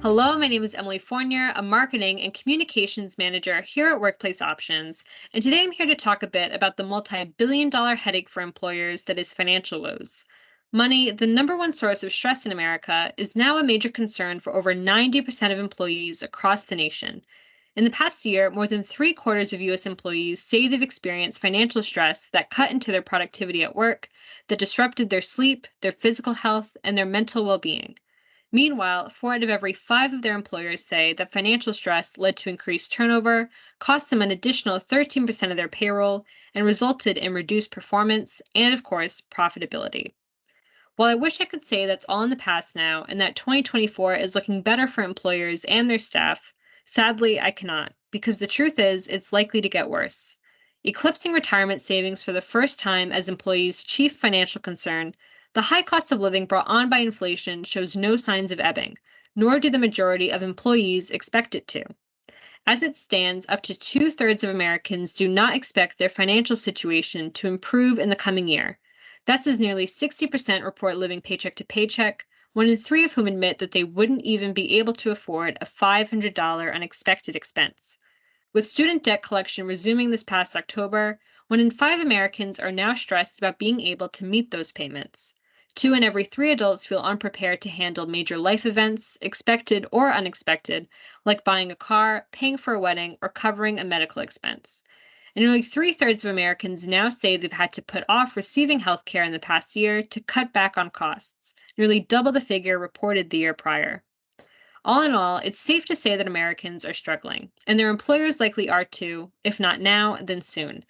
Hello, my name is Emily Fournier, a marketing and communications manager here at Workplace Options. And today I'm here to talk a bit about the multi-billion-dollar headache for employers that is financial woes. Money, the number one source of stress in America, is now a major concern for over 90% of employees across the nation. In the past year, more than three-quarters of U.S. employees say they've experienced financial stress that cut into their productivity at work, that disrupted their sleep, their physical health, and their mental well-being. Meanwhile, 4 out of every 5 of their employers say that financial stress led to increased turnover, cost them an additional 13% of their payroll, and resulted in reduced performance and, of course, profitability. While I wish I could say that's all in the past now and that 2024 is looking better for employers and their staff, sadly, I cannot, because the truth is it's likely to get worse. Eclipsing retirement savings for the first time as employees' chief financial concern, the high cost of living brought on by inflation shows no signs of ebbing, nor do the majority of employees expect it to. As it stands, up to two-thirds of Americans do not expect their financial situation to improve in the coming year. That's as nearly 60% report living paycheck to paycheck, 1 in 3 of whom admit that they wouldn't even be able to afford a $500 unexpected expense. With student debt collection resuming this past October, 1 in 5 Americans are now stressed about being able to meet those payments. 2 in every 3 adults feel unprepared to handle major life events, expected or unexpected, like buying a car, paying for a wedding, or covering a medical expense. And nearly three-thirds of Americans now say they've had to put off receiving health care in the past year to cut back on costs, nearly double the figure reported the year prior. All in all, it's safe to say that Americans are struggling, and their employers likely are too, if not now, then soon.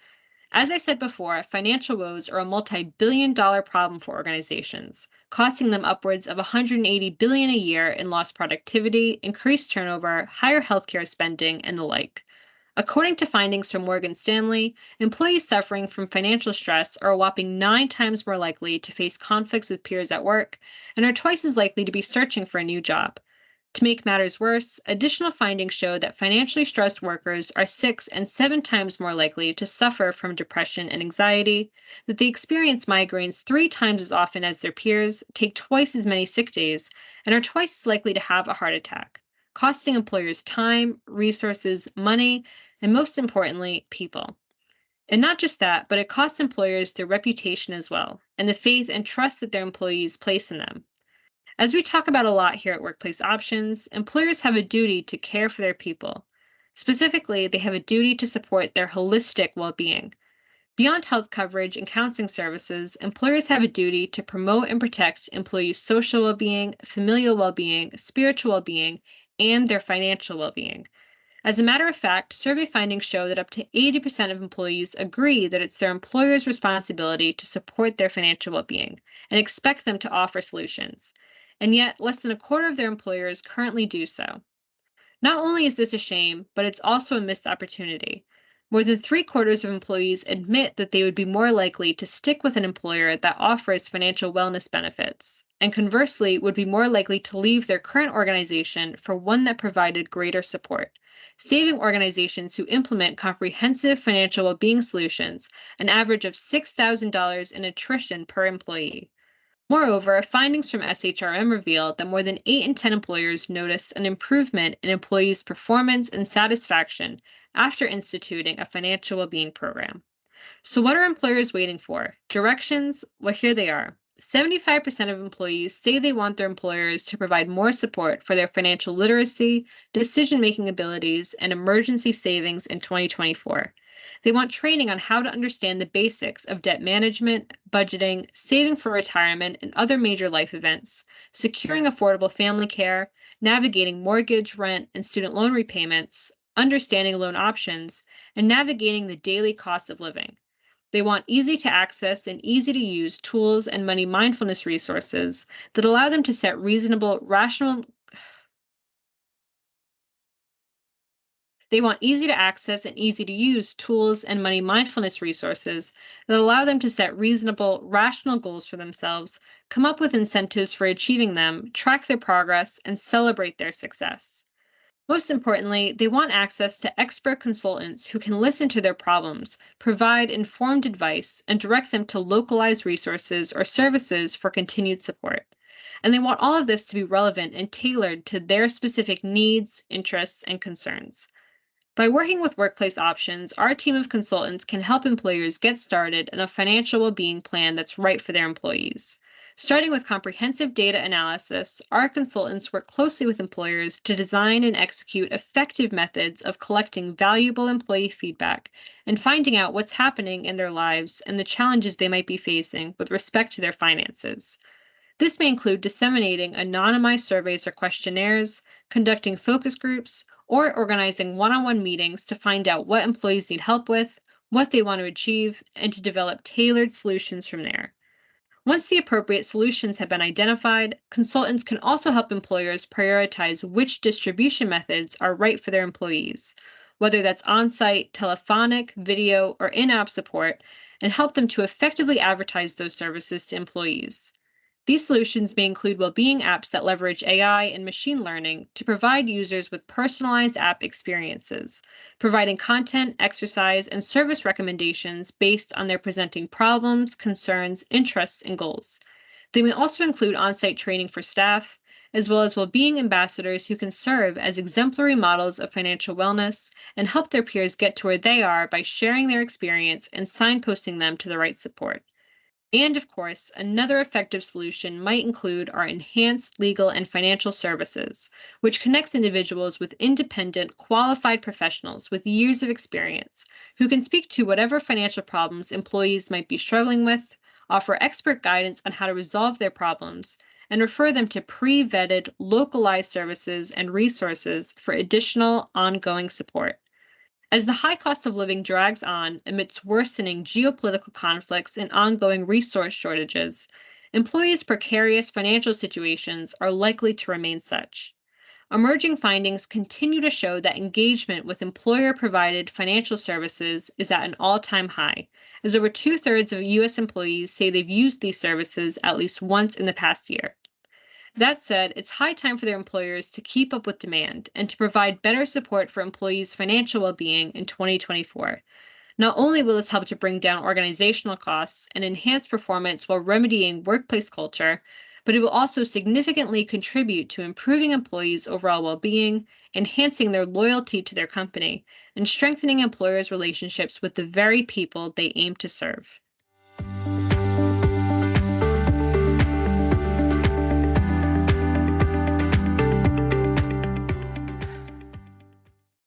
As I said before, financial woes are a multi-billion-dollar problem for organizations, costing them upwards of $180 billion a year in lost productivity, increased turnover, higher healthcare spending, and the like. According to findings from Morgan Stanley, employees suffering from financial stress are a whopping 9 times more likely to face conflicts with peers at work and are twice as likely to be searching for a new job. To make matters worse, additional findings show that financially stressed workers are 6 and 7 times more likely to suffer from depression and anxiety, that they experience migraines 3 times as often as their peers, take twice as many sick days, and are twice as likely to have a heart attack, costing employers time, resources, money, and most importantly, people. And not just that, but it costs employers their reputation as well, and the faith and trust that their employees place in them. As we talk about a lot here at Workplace Options, employers have a duty to care for their people. Specifically, they have a duty to support their holistic well-being. Beyond health coverage and counseling services, employers have a duty to promote and protect employees' social well-being, familial well-being, spiritual well-being, and their financial well-being. As a matter of fact, survey findings show that up to 80% of employees agree that it's their employer's responsibility to support their financial well-being and expect them to offer solutions. And yet, less than a quarter of their employers currently do so. Not only is this a shame, but it's also a missed opportunity. More than three-quarters of employees admit that they would be more likely to stick with an employer that offers financial wellness benefits, and conversely, would be more likely to leave their current organization for one that provided greater support, saving organizations who implement comprehensive financial well-being solutions an average of $6,000 in attrition per employee. Moreover, findings from SHRM reveal that more than 8 in 10 employers noticed an improvement in employees' performance and satisfaction after instituting a financial well-being program. So what are employers waiting for? Directions? Well, here they are. 75% of employees say they want their employers to provide more support for their financial literacy, decision-making abilities, and emergency savings in 2024. They want training on how to understand the basics of debt management, budgeting, saving for retirement and other major life events, securing affordable family care, navigating mortgage, rent, and student loan repayments, understanding loan options, and navigating the daily costs of living. They want easy to access and easy to use tools and money mindfulness resources that allow them to set reasonable, rational. They want easy to access and easy to use tools and money mindfulness resources that allow them to set reasonable, rational goals for themselves, come up with incentives for achieving them, track their progress, and celebrate their success. Most importantly, they want access to expert consultants who can listen to their problems, provide informed advice, and direct them to localized resources or services for continued support. And they want all of this to be relevant and tailored to their specific needs, interests, and concerns. By working with workplace options, our team of consultants can help employers get started on a financial well-being plan that's right for their employees. Starting with comprehensive data analysis, our consultants work closely with employers to design and execute effective methods of collecting valuable employee feedback and finding out what's happening in their lives and the challenges they might be facing with respect to their finances. This may include disseminating anonymized surveys or questionnaires, conducting focus groups, or organizing one on one meetings to find out what employees need help with, what they want to achieve, and to develop tailored solutions from there. Once the appropriate solutions have been identified, consultants can also help employers prioritize which distribution methods are right for their employees, whether that's on site, telephonic, video, or in app support, and help them to effectively advertise those services to employees. These solutions may include well-being apps that leverage AI and machine learning to provide users with personalized app experiences, providing content, exercise, and service recommendations based on their presenting problems, concerns, interests, and goals. They may also include on-site training for staff, as well as well-being ambassadors who can serve as exemplary models of financial wellness and help their peers get to where they are by sharing their experience and signposting them to the right support. And of course, another effective solution might include our enhanced legal and financial services, which connects individuals with independent, qualified professionals with years of experience who can speak to whatever financial problems employees might be struggling with, offer expert guidance on how to resolve their problems, and refer them to pre-vetted, localized services and resources for additional ongoing support. As the high cost of living drags on amidst worsening geopolitical conflicts and ongoing resource shortages, employees' precarious financial situations are likely to remain such. Emerging findings continue to show that engagement with employer provided financial services is at an all time high, as over two-thirds of U.S. employees say they've used these services at least once in the past year. That said, it's high time for their employers to keep up with demand and to provide better support for employees' financial well-being in 2024. Not only will this help to bring down organizational costs and enhance performance while remedying workplace culture, but it will also significantly contribute to improving employees' overall well-being, enhancing their loyalty to their company, and strengthening employers' relationships with the very people they aim to serve.